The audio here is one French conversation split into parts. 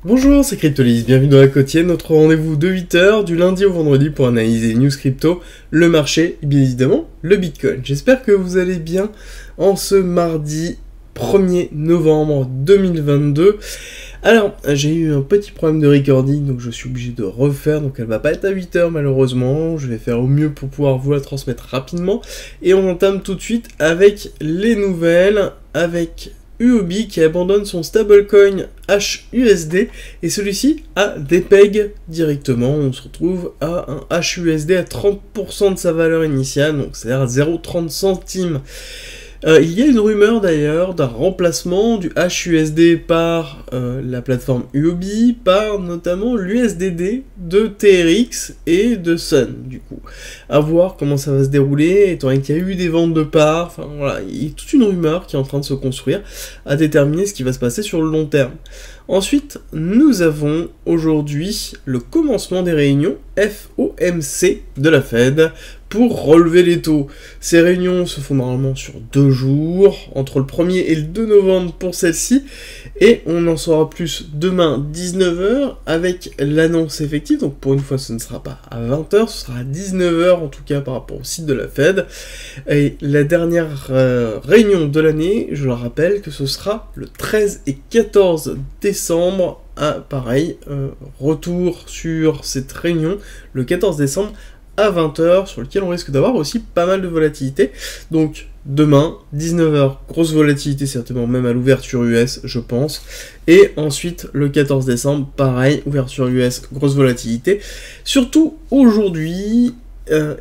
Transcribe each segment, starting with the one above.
Bonjour, c'est Cryptolis, bienvenue dans la quotidienne, notre rendez-vous de 8h du lundi au vendredi pour analyser les news crypto, le marché et bien évidemment le Bitcoin. J'espère que vous allez bien en ce mardi 1er novembre 2022. Alors, j'ai eu un petit problème de recording, donc je suis obligé de refaire, donc elle va pas être à 8h malheureusement, je vais faire au mieux pour pouvoir vous la transmettre rapidement. Et on entame tout de suite avec les nouvelles, avec UOB qui abandonne son stablecoin HUSD et celui-ci a des pegs directement. On se retrouve à un HUSD à 30% de sa valeur initiale, donc c'est-à-dire à 0,30 centimes. Il y a une rumeur d'ailleurs d'un remplacement du HUSD par la plateforme UOB, par notamment l'USDD de TRX et de Sun, du coup. À voir comment ça va se dérouler, étant donné qu'il y a eu des ventes de parts, enfin voilà, il y a toute une rumeur qui est en train de se construire, à déterminer ce qui va se passer sur le long terme. Ensuite, nous avons aujourd'hui le commencement des réunions FOMC de la Fed pour relever les taux. Ces réunions se font normalement sur 2 jours, entre le 1er et le 2 novembre pour celle-ci, et on en saura plus demain 19h avec l'annonce effective, donc pour une fois ce ne sera pas à 20h, ce sera à 19h en tout cas par rapport au site de la Fed, et la dernière réunion de l'année, je le rappelle que ce sera le 13 et 14 décembre, pareil, retour sur cette réunion, le 14 décembre, à 20h, sur lequel on risque d'avoir aussi pas mal de volatilité. Donc demain, 19h, grosse volatilité certainement, même à l'ouverture US, je pense. Et ensuite, le 14 décembre, pareil, ouverture US, grosse volatilité. Surtout aujourd'hui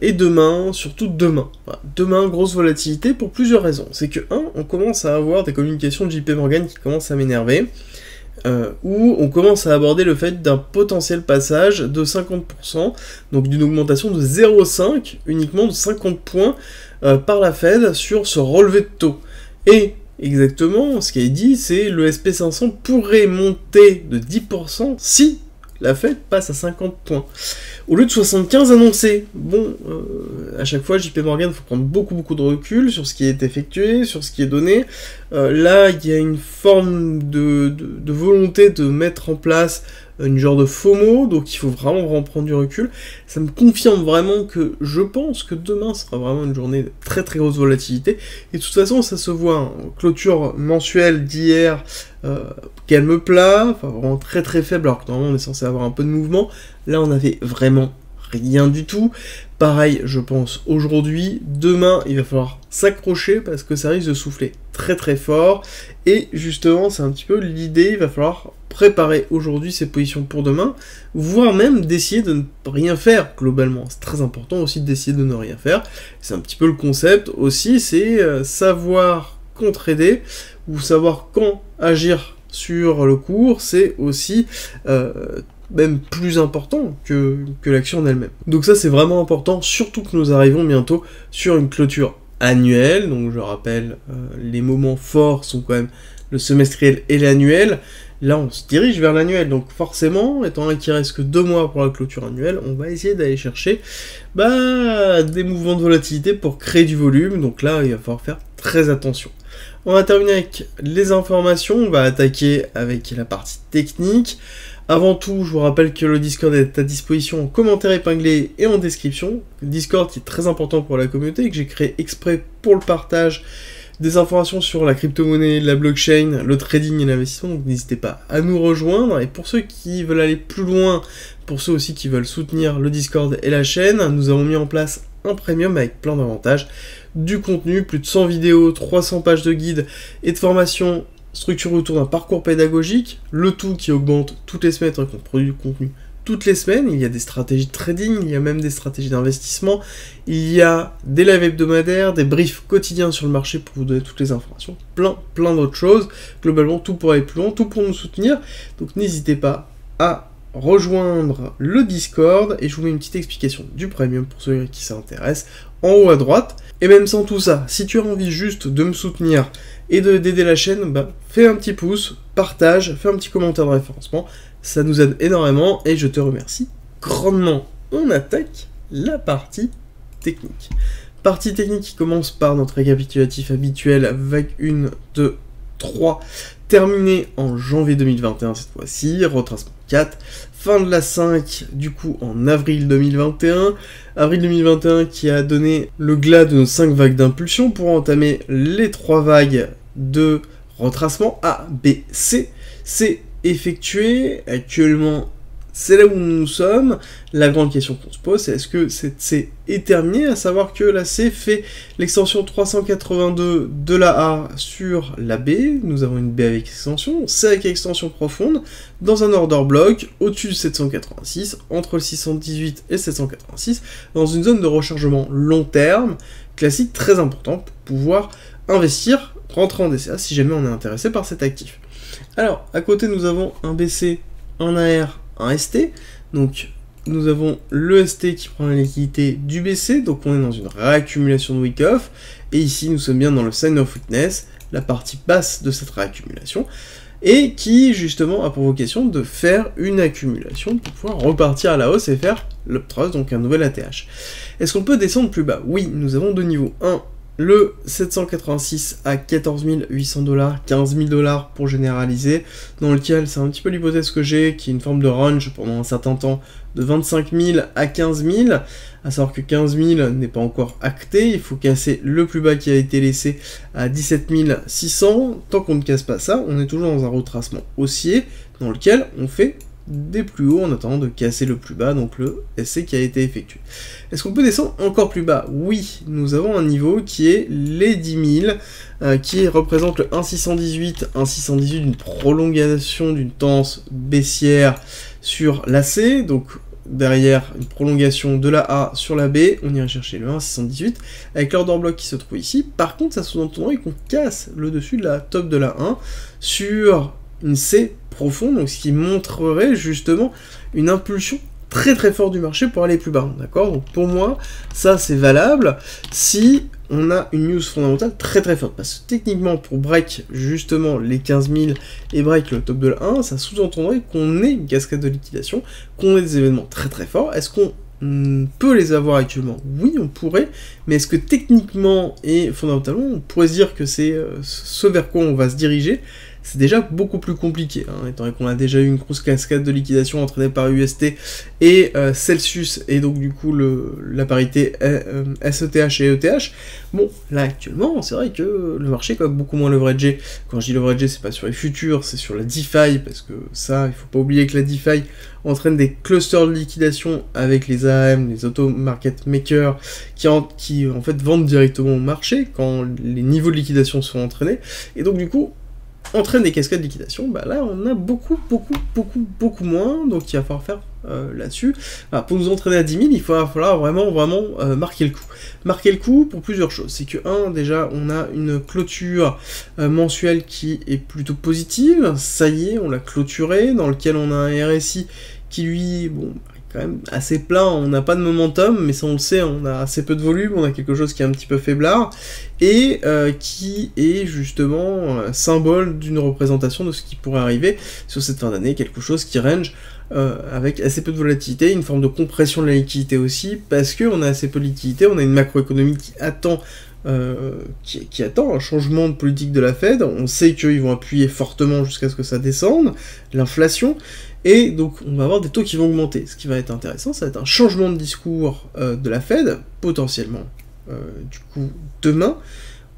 et demain, surtout demain. Voilà. Demain, grosse volatilité pour plusieurs raisons. C'est que, on commence à avoir des communications de JP Morgan qui commencent à m'énerver. Où on commence à aborder le fait d'un potentiel passage de 50%, donc d'une augmentation de 0,5, uniquement de 50 points par la Fed sur ce relevé de taux. Et exactement, ce qui est dit, c'est le SP500 pourrait monter de 10% si la Fed passe à 50 points. Au lieu de 75 annoncés. Bon, à chaque fois, JP Morgan, il faut prendre beaucoup de recul sur ce qui est effectué, sur ce qui est donné. Là, il y a une forme de volonté de mettre en place une genre de FOMO, donc il faut vraiment prendre du recul. Ça me confirme vraiment que je pense que demain sera vraiment une journée de très grosse volatilité. Et de toute façon, ça se voit, hein, clôture mensuelle d'hier, calme plat, enfin vraiment très faible, alors que normalement on est censé avoir un peu de mouvement. Là, on avait vraiment rien du tout. Pareil, je pense, aujourd'hui, demain, il va falloir s'accrocher parce que ça risque de souffler très fort. Et justement, c'est un petit peu l'idée, il va falloir préparer aujourd'hui ses positions pour demain, voire même d'essayer de ne rien faire, globalement. C'est très important aussi d'essayer de ne rien faire. C'est un petit peu le concept aussi, c'est savoir contre-aider, ou savoir quand agir sur le cours, c'est aussi même plus important que l'action en elle-même. Donc ça c'est vraiment important, surtout que nous arrivons bientôt sur une clôture annuelle, donc je rappelle, les moments forts sont quand même le semestriel et l'annuel. Là on se dirige vers l'annuel, donc forcément, étant donné qu'il reste que 2 mois pour la clôture annuelle, on va essayer d'aller chercher des mouvements de volatilité pour créer du volume, donc là il va falloir faire très attention. On va terminer avec les informations, on va attaquer avec la partie technique. Avant tout, je vous rappelle que le Discord est à disposition en commentaire épinglé et en description. Le Discord qui est très important pour la communauté et que j'ai créé exprès pour le partage des informations sur la crypto-monnaie, la blockchain, le trading et l'investissement, donc n'hésitez pas à nous rejoindre. Et pour ceux qui veulent aller plus loin, pour ceux aussi qui veulent soutenir le Discord et la chaîne, nous avons mis en place un premium avec plein d'avantages, du contenu, plus de 100 vidéos, 300 pages de guides et de formation structuré autour d'un parcours pédagogique, le tout qui augmente toutes les semaines, qu'on produit du contenu toutes les semaines. Il y a des stratégies de trading, il y a même des stratégies d'investissement, il y a des lives hebdomadaires, des briefs quotidiens sur le marché pour vous donner toutes les informations, plein d'autres choses. Globalement, tout pour aller plus loin, tout pour nous soutenir. Donc n'hésitez pas à rejoindre le Discord, et je vous mets une petite explication du premium pour ceux qui s'intéressent en haut à droite. Et même sans tout ça, si tu as envie juste de me soutenir et d'aider la chaîne, fais un petit pouce, partage, fais un petit commentaire de référencement, ça nous aide énormément et je te remercie grandement. On attaque la partie technique. Partie technique qui commence par notre récapitulatif habituel avec une, deux, 3 terminé en janvier 2021 cette fois-ci, retracement 4, fin de la 5 du coup en avril 2021, avril 2021 qui a donné le glas de nos 5 vagues d'impulsion pour entamer les 3 vagues de retracement A, B, C. C'est effectué, actuellement c'est là où nous sommes. La grande question qu'on se pose, c'est est-ce que cette C est terminée, à savoir que la C fait l'extension 382 de la A sur la B, nous avons une B avec extension, C avec extension profonde, dans un order block, au-dessus de 786, entre le 618 et 786, dans une zone de rechargement long terme, classique très important pour pouvoir investir, rentrer en DCA si jamais on est intéressé par cet actif. Alors, à côté nous avons un BC, un AR, un ST, donc nous avons le ST qui prend la liquidité du BC, donc on est dans une réaccumulation de week-off, et ici nous sommes bien dans le sign of weakness, la partie basse de cette réaccumulation, et qui justement a pour vocation de faire une accumulation pour pouvoir repartir à la hausse et faire l'uptrust, donc un nouvel ATH. Est-ce qu'on peut descendre plus bas? Oui, nous avons deux niveaux. Un, le 786 à 14 800 $, 15 000 $ pour généraliser, dans lequel c'est un petit peu l'hypothèse que j'ai, qui est une forme de range pendant un certain temps de 25 000 à 15 000, à savoir que 15 000 n'est pas encore acté, il faut casser le plus bas qui a été laissé à 17 600, tant qu'on ne casse pas ça, on est toujours dans un retracement haussier, dans lequel on fait des plus hauts en attendant de casser le plus bas, donc le SC qui a été effectué. Est-ce qu'on peut descendre encore plus bas? Oui, nous avons un niveau qui est les 10 000, qui représente le 1,618 d'une prolongation d'une tendance baissière sur la C, donc derrière une prolongation de la A sur la B, on ira chercher le 1,618 avec l'order block qui se trouve ici. Par contre, ça sous-entendrait qu'on casse le dessus de la top de la 1 sur une C profonde, donc ce qui montrerait justement une impulsion très très forte du marché pour aller plus bas, d'accord? Donc pour moi, ça c'est valable si on a une news fondamentale très très forte, parce que techniquement pour break justement les 15 000 et break le top de la 1, ça sous-entendrait qu'on ait une cascade de liquidation, qu'on ait des événements très très forts. Est-ce qu'on peut les avoir actuellement? Oui, on pourrait, mais est-ce que techniquement et fondamentalement, on pourrait se dire que c'est ce vers quoi on va se diriger? C'est déjà beaucoup plus compliqué, hein, étant donné qu'on a déjà eu une grosse cascade de liquidation entraînée par UST et Celsius, et donc du coup la parité SETH et ETH. Bon, là actuellement, c'est vrai que le marché est quand même beaucoup moins leveragé. Quand je dis leveragé, c'est pas sur les futurs, c'est sur la DeFi, parce que ça, il faut pas oublier que la DeFi entraîne des clusters de liquidation avec les AM, les auto market makers, qui en fait vendent directement au marché quand les niveaux de liquidation sont entraînés, et donc du coup, entraîne des cascades de liquidation, bah là on a beaucoup moins, donc il va falloir faire là-dessus. Alors, pour nous entraîner à 10 000, il va falloir vraiment marquer le coup. Marquer le coup pour plusieurs choses. C'est que, déjà, on a une clôture mensuelle qui est plutôt positive, ça y est, on l'a clôturé, dans lequel on a un RSI qui lui, bon, quand même assez plein, on n'a pas de momentum, mais ça on le sait, on a assez peu de volume, on a quelque chose qui est un petit peu faiblard, et qui est justement symbole d'une représentation de ce qui pourrait arriver sur cette fin d'année, quelque chose qui range avec assez peu de volatilité, une forme de compression de la liquidité aussi, parce qu'on a assez peu de liquidité, on a une macroéconomie qui attend qui attend un changement de politique de la Fed. On sait qu'ils vont appuyer fortement jusqu'à ce que ça descende, l'inflation, et donc on va avoir des taux qui vont augmenter. Ce qui va être intéressant, ça va être un changement de discours de la Fed, potentiellement du coup demain,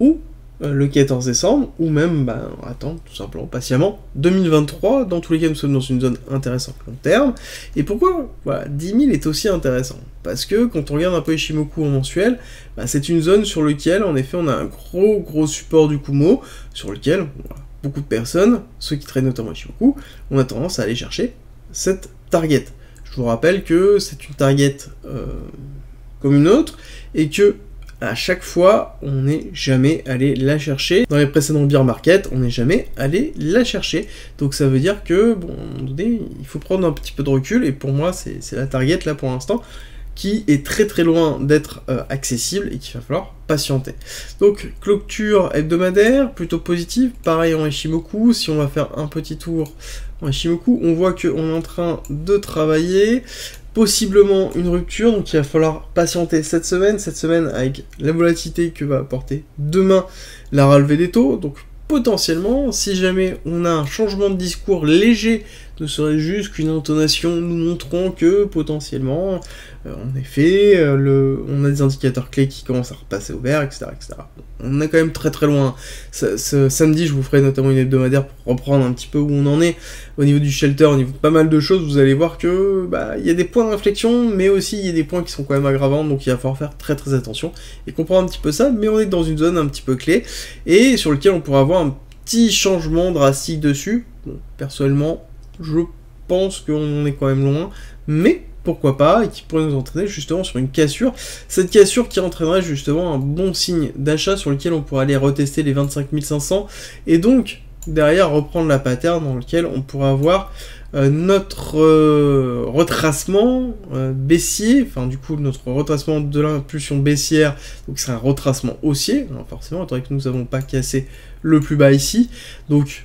ou le 14 décembre, ou même, attendre tout simplement, patiemment, 2023, dans tous les cas nous sommes dans une zone intéressante long terme, et pourquoi, voilà, 10 000 est aussi intéressant, parce que quand on regarde un peu Ishimoku en mensuel, c'est une zone sur laquelle, en effet, on a un gros support du Kumo, sur lequel, beaucoup de personnes, ceux qui traînent notamment Ishimoku, on a tendance à aller chercher cette target. Je vous rappelle que c'est une target comme une autre, et que à chaque fois, on n'est jamais allé la chercher. Dans les précédents bear market, on n'est jamais allé la chercher. Donc ça veut dire que, bon, à un moment donné, il faut prendre un petit peu de recul, et pour moi, c'est la target, là, pour l'instant, qui est très loin d'être accessible, et qu'il va falloir patienter. Donc, clôture hebdomadaire, plutôt positive, pareil en Ishimoku. Si on va faire un petit tour en Ishimoku, on voit qu'on est en train de travailler, possiblement une rupture, donc il va falloir patienter cette semaine avec la volatilité que va apporter demain la relevée des taux, donc potentiellement, si jamais on a un changement de discours léger, ne serait juste qu'une intonation nous montrant que potentiellement, en effet, on a des indicateurs clés qui commencent à repasser au vert, etc., etc. On est quand même très très loin. Ce samedi, je vous ferai notamment une hebdomadaire pour reprendre un petit peu où on en est au niveau du shelter, au niveau de pas mal de choses. Vous allez voir que il y a des points de réflexion, mais aussi il y a des points qui sont quand même aggravants, donc il va falloir faire très très attention et comprendre un petit peu ça. Mais on est dans une zone un petit peu clé et sur lequel on pourra avoir un petit changement drastique dessus. Bon, personnellement, je pense qu'on est quand même loin, mais pourquoi pas, et qui pourrait nous entraîner justement sur une cassure. Cette cassure qui entraînerait justement un bon signe d'achat sur lequel on pourrait aller retester les 25 500, et donc derrière reprendre la pattern dans lequel on pourra avoir notre retracement baissier, enfin du coup notre retracement de l'impulsion baissière, donc c'est un retracement haussier, hein, forcément, étant donné que nous n'avons pas cassé le plus bas ici, donc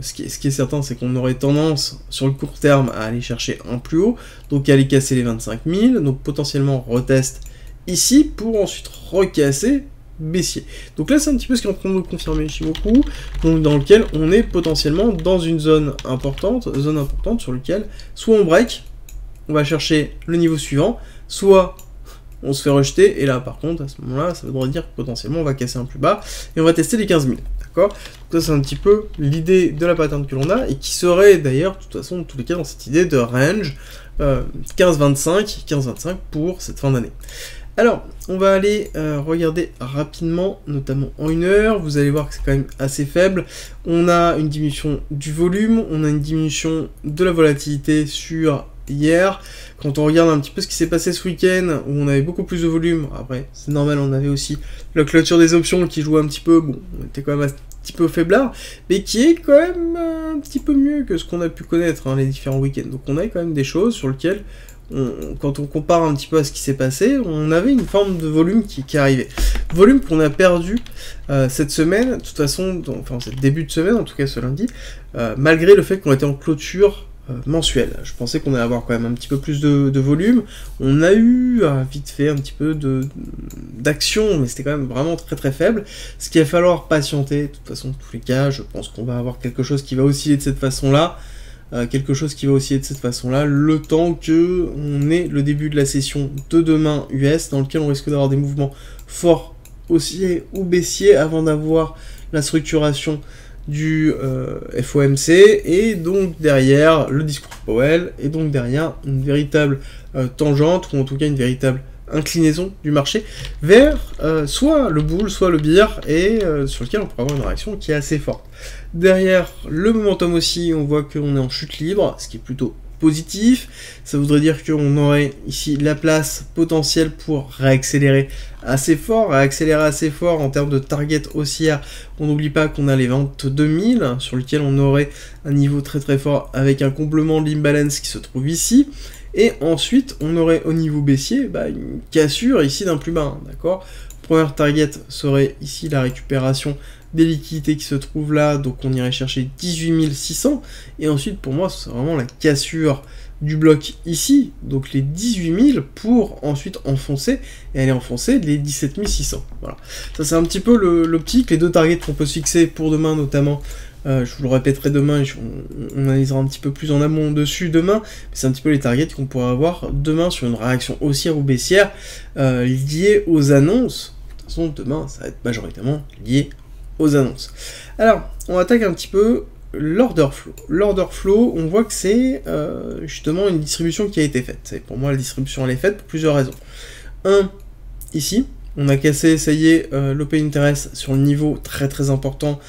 ce qui est certain, c'est qu'on aurait tendance sur le court terme à aller chercher un plus haut, donc à aller casser les 25 000, donc potentiellement retest ici, pour ensuite recasser baissier. Donc là c'est un petit peu ce qui est en train de nous confirmer Ichimoku, donc dans lequel on est potentiellement dans une zone importante sur laquelle soit on break, on va chercher le niveau suivant, soit on se fait rejeter, et là par contre à ce moment-là ça voudrait dire que potentiellement on va casser un plus bas, et on va tester les 15 000, d'accord? Donc ça c'est un petit peu l'idée de la pattern que l'on a, et qui serait d'ailleurs de toute façon dans tous les cas dans cette idée de range 15-25 pour cette fin d'année. Alors, on va aller regarder rapidement, notamment en 1 heure, vous allez voir que c'est quand même assez faible. On a une diminution du volume, on a une diminution de la volatilité sur hier. Quand on regarde un petit peu ce qui s'est passé ce week-end, où on avait beaucoup plus de volume, après c'est normal, on avait aussi la clôture des options qui jouait un petit peu, bon, on était quand même un petit peu faiblard, mais qui est quand même un petit peu mieux que ce qu'on a pu connaître les différents week-ends. Donc on a quand même des choses sur lesquelles quand on compare un petit peu à ce qui s'est passé, on avait une forme de volume qui arrivait. Volume qu'on a perdu cette semaine, de toute façon, enfin ce début de semaine, en tout cas ce lundi, malgré le fait qu'on était en clôture mensuelle. Je pensais qu'on allait avoir quand même un petit peu plus de volume. On a eu vite fait un petit peu d'action, mais c'était quand même vraiment très très faible. Ce qu'il va falloir patienter, de toute façon, dans tous les cas, je pense qu'on va avoir quelque chose qui va osciller de cette façon-là. Le temps que on ait le début de la session de demain US, dans lequel on risque d'avoir des mouvements forts haussiers ou baissiers avant d'avoir la structuration du FOMC, et donc derrière le discours Powell, et donc derrière une véritable tangente, ou en tout cas une véritable inclinaison du marché vers soit le bull, soit le bear, et sur lequel on pourra avoir une réaction qui est assez forte. Derrière le momentum aussi, on voit qu'on est en chute libre, ce qui est plutôt positif. Ça voudrait dire qu'on aurait ici la place potentielle pour réaccélérer assez fort en termes de target haussière. On n'oublie pas qu'on a les 22 000 sur lequel on aurait un niveau très très fort avec un complément de l'imbalance qui se trouve ici. Et ensuite, on aurait au niveau baissier une cassure ici d'un plus bas, d'accord? Première target serait ici la récupération des liquidités qui se trouvent là, donc on irait chercher 18 600, et ensuite pour moi c'est vraiment la cassure du bloc ici, donc les 18 000 pour ensuite enfoncer, et aller enfoncer les 17 600, voilà. Ça c'est un petit peu l'optique, les deux targets qu'on peut se fixer pour demain notamment. Je vous le répéterai demain, on analysera un petit peu plus en amont dessus demain, mais c'est un petit peu les targets qu'on pourra avoir demain sur une réaction haussière ou baissière liée aux annonces. De toute façon, demain, ça va être majoritairement lié aux annonces. Alors, on attaque un petit peu l'order flow. L'order flow, on voit que c'est justement une distribution qui a été faite. Pour moi, la distribution, elle est faite pour plusieurs raisons. Ici, on a cassé, ça y est, l'open interest sur le niveau très très important.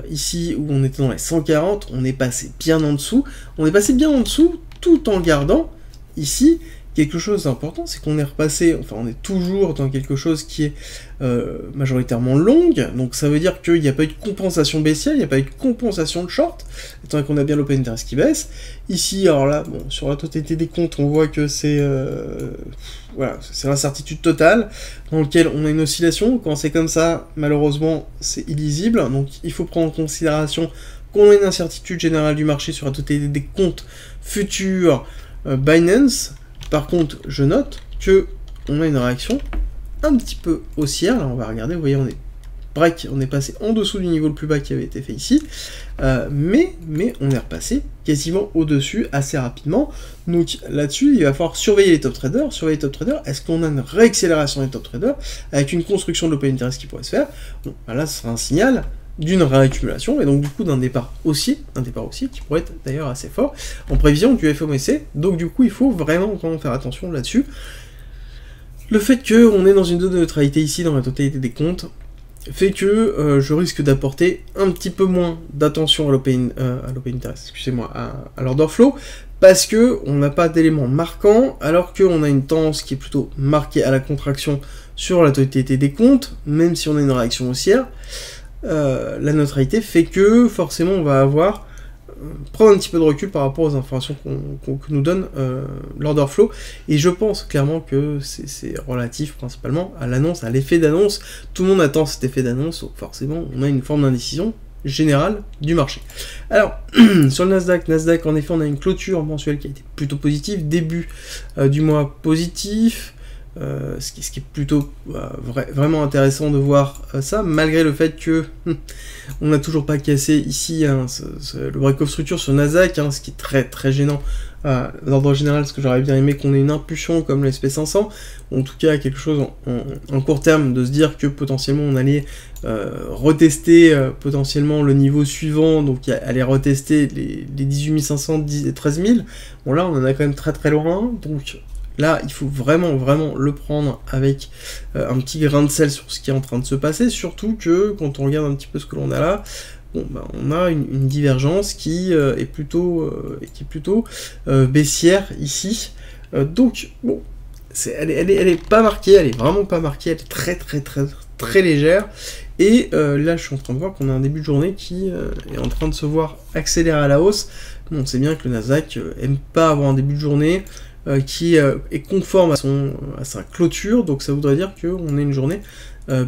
Ici où on était dans les 140, on est passé bien en dessous. On est passé bien en dessous tout en gardant ici quelque chose d'important, c'est qu'on est repassé, enfin on est toujours dans quelque chose qui est majoritairement longue, donc ça veut dire qu'il n'y a pas eu de compensation baissière, il n'y a pas eu de compensation de short, étant donné qu'on a bien l'open interest qui baisse. Ici, alors là, bon, sur la totalité des comptes, on voit que c'est voilà, c'est l'incertitude totale, dans lequel on a une oscillation. Quand c'est comme ça, malheureusement, c'est illisible, donc il faut prendre en considération qu'on a une incertitude générale du marché sur la totalité des comptes futurs Binance. Par contre, je note que on a une réaction un petit peu haussière. Là, on va regarder, vous voyez, on est break, on est passé en dessous du niveau le plus bas qui avait été fait ici, mais on est repassé quasiment au-dessus assez rapidement. Donc là-dessus, il va falloir surveiller les top traders. Est-ce qu'on a une réaccélération des top traders avec une construction de l'open interest qui pourrait se faire? Bon, bah là, ce sera un signal d'une réaccumulation, et donc du coup d'un départ haussier qui pourrait être d'ailleurs assez fort, en prévision du FOMC, donc du coup il faut vraiment faire attention là-dessus. Le fait qu'on est dans une zone de neutralité ici, dans la totalité des comptes, fait que je risque d'apporter un petit peu moins d'attention à l'open interest, excusez-moi, à l'order flow, parce que on n'a pas d'éléments marquants, alors qu'on a une tendance qui est plutôt marquée à la contraction sur la totalité des comptes, même si on a une réaction haussière. La neutralité fait que forcément on va avoir prendre un petit peu de recul par rapport aux informations que nous donne l'order flow, et je pense clairement que c'est relatif principalement à l'annonce, à l'effet d'annonce. Tout le monde attend cet effet d'annonce, donc forcément on a une forme d'indécision générale du marché. Alors sur le Nasdaq, en effet on a une clôture mensuelle qui a été plutôt positive, début du mois positif, ce qui est plutôt vraiment intéressant de voir ça, malgré le fait que on n'a toujours pas cassé ici le break-off structure sur Nasdaq, ce qui est très très gênant d'ordre général, parce que j'aurais bien aimé qu'on ait une impulsion comme le SP500, ou en tout cas quelque chose en court terme, de se dire que potentiellement on allait retester potentiellement le niveau suivant, donc aller retester les 18 500, 13 000. Bon là on en a quand même très très loin, donc là, il faut vraiment le prendre avec un petit grain de sel sur ce qui est en train de se passer, surtout que quand on regarde un petit peu ce que l'on a là, bon, bah, on a une divergence qui est plutôt baissière ici. Donc, bon, elle est pas marquée, elle est vraiment pas marquée, elle est très légère. Et là, je suis en train de voir qu'on a un début de journée qui est en train de se voir accélérer à la hausse. Bon, on sait bien que le Nasdaq aime pas avoir un début de journée qui est conforme à sa clôture, donc ça voudrait dire qu'on a une journée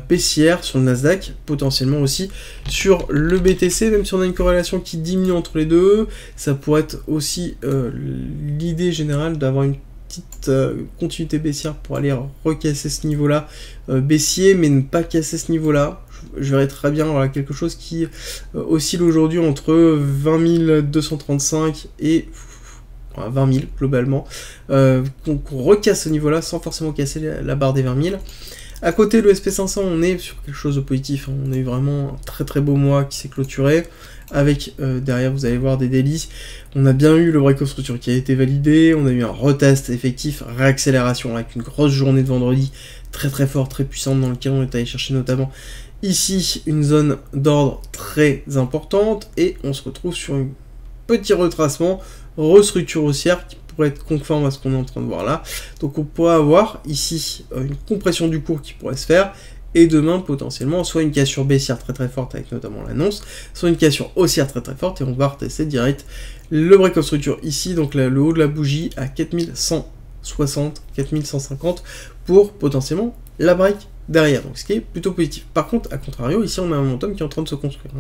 baissière sur le Nasdaq, potentiellement aussi sur le BTC, même si on a une corrélation qui diminue entre les deux. Ça pourrait être aussi l'idée générale d'avoir une petite continuité baissière pour aller recasser ce niveau-là baissier, mais ne pas casser ce niveau-là. Je verrais très bien quelque chose qui oscille aujourd'hui entre 20 235 et 20 000 globalement, qu'on recasse ce niveau là sans forcément casser la barre des 20 000. À côté, le SP500, on est sur quelque chose de positif, on a eu vraiment un très beau mois qui s'est clôturé, avec derrière vous allez voir des délices. On a bien eu le break-off structure qui a été validé, on a eu un retest effectif, réaccélération avec une grosse journée de vendredi très fort, très puissante, dans lequel on est allé chercher notamment ici une zone d'ordre très importante, et on se retrouve sur un petit retracement, restructure haussière qui pourrait être conforme à ce qu'on est en train de voir là. Donc on pourrait avoir ici une compression du cours qui pourrait se faire, et demain potentiellement soit une cassure baissière très forte avec notamment l'annonce, soit une cassure haussière très forte, et on va retester direct le break-off structure ici, donc là, le haut de la bougie à 4160, 4150 pour potentiellement la break derrière, donc ce qui est plutôt positif. Par contre, à contrario, ici on a un momentum qui est en train de se construire.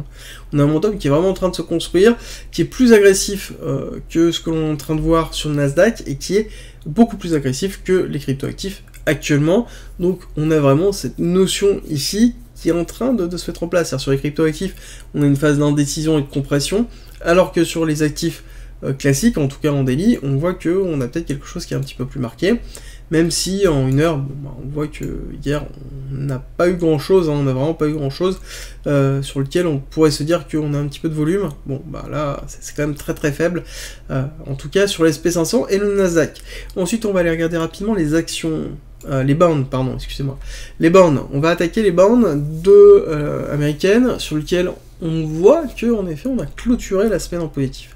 On a un momentum qui est vraiment en train de se construire, qui est plus agressif que ce que l'on est en train de voir sur le Nasdaq, et qui est beaucoup plus agressif que les cryptoactifs actuellement. Donc on a vraiment cette notion ici qui est en train de se mettre en place. Sur les cryptoactifs, on a une phase d'indécision et de compression, alors que sur les actifs classiques, en tout cas en daily, on voit qu'on a peut-être quelque chose qui est un petit peu plus marqué. Même si en une heure, on voit que hier on n'a pas eu grand chose, on n'a vraiment pas eu grand chose sur lequel on pourrait se dire qu'on a un petit peu de volume. Bon, bah là c'est quand même très faible, en tout cas sur l'SP500 et le Nasdaq. Ensuite, on va aller regarder rapidement les actions, les bonds, pardon, excusez-moi. Les bonds, on va attaquer les bonds américaines, sur lesquelles on voit que en effet on a clôturé la semaine en positif.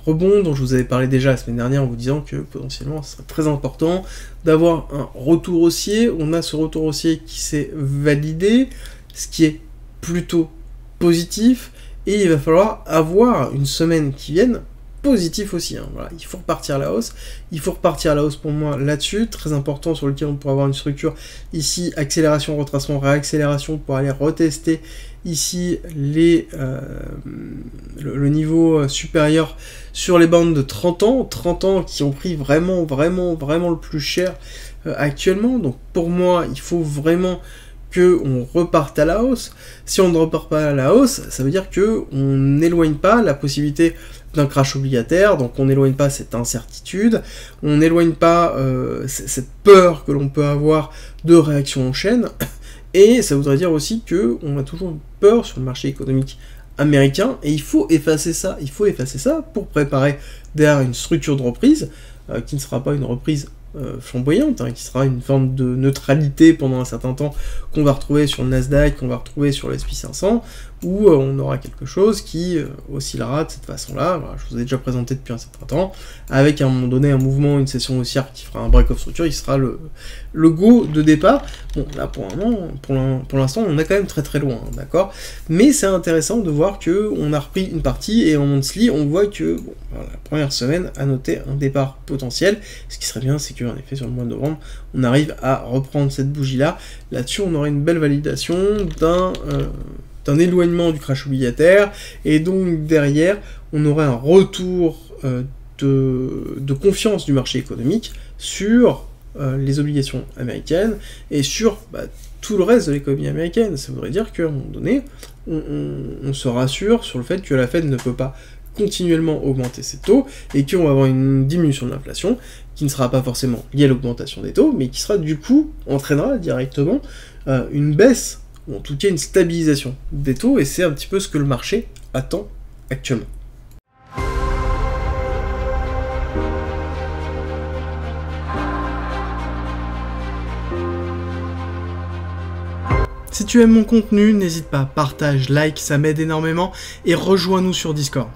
Rebond dont je vous avais parlé déjà la semaine dernière en vous disant que potentiellement ce serait très important d'avoir un retour haussier. On a ce retour haussier qui s'est validé, ce qui est plutôt positif, et il va falloir avoir une semaine qui vienne positif aussi, voilà, il faut repartir à la hausse, pour moi là-dessus, très important, sur lequel on pourra avoir une structure ici, accélération, retracement, réaccélération, pour aller retester ici le niveau supérieur sur les bandes de 30 ans qui ont pris vraiment le plus cher actuellement. Donc pour moi, il faut vraiment qu'on reparte à la hausse. Si on ne repart pas à la hausse, ça veut dire qu'on n'éloigne pas la possibilité d'un crash obligataire, donc on n'éloigne pas cette incertitude, on n'éloigne pas cette peur que l'on peut avoir de réaction en chaîne, et ça voudrait dire aussi qu'on a toujours peur sur le marché économique américain, et il faut effacer ça pour préparer derrière une structure de reprise, qui ne sera pas une reprise flamboyante, hein, qui sera une forme de neutralité pendant un certain temps qu'on va retrouver sur le Nasdaq, qu'on va retrouver sur le S&P 500, où on aura quelque chose qui oscillera de cette façon-là. Voilà, je vous ai déjà présenté depuis un certain temps, avec à un moment donné un mouvement, une session haussière qui fera un break-off structure, il sera le go de départ. Bon, là pour l'instant, on est quand même très très loin, hein, d'accord. Mais c'est intéressant de voir que on a repris une partie, et en monthly, on voit que bon, voilà, la première semaine a noté un départ potentiel. Ce qui serait bien, c'est qu'en effet, sur le mois de novembre, on arrive à reprendre cette bougie-là. Là-dessus, on aurait une belle validation d'un éloignement du crash obligataire, et donc derrière, on aurait un retour de confiance du marché économique sur les obligations américaines, et sur tout le reste de l'économie américaine. Ça voudrait dire qu'à un moment donné, on se rassure sur le fait que la Fed ne peut pas continuellement augmenter ses taux, et qu'on va avoir une diminution de l'inflation, qui ne sera pas forcément liée à l'augmentation des taux, mais qui sera du coup, entraînera directement une baisse, ou en tout cas une stabilisation des taux, et c'est un petit peu ce que le marché attend actuellement. Si tu aimes mon contenu, n'hésite pas, partage, like, ça m'aide énormément, et rejoins-nous sur Discord.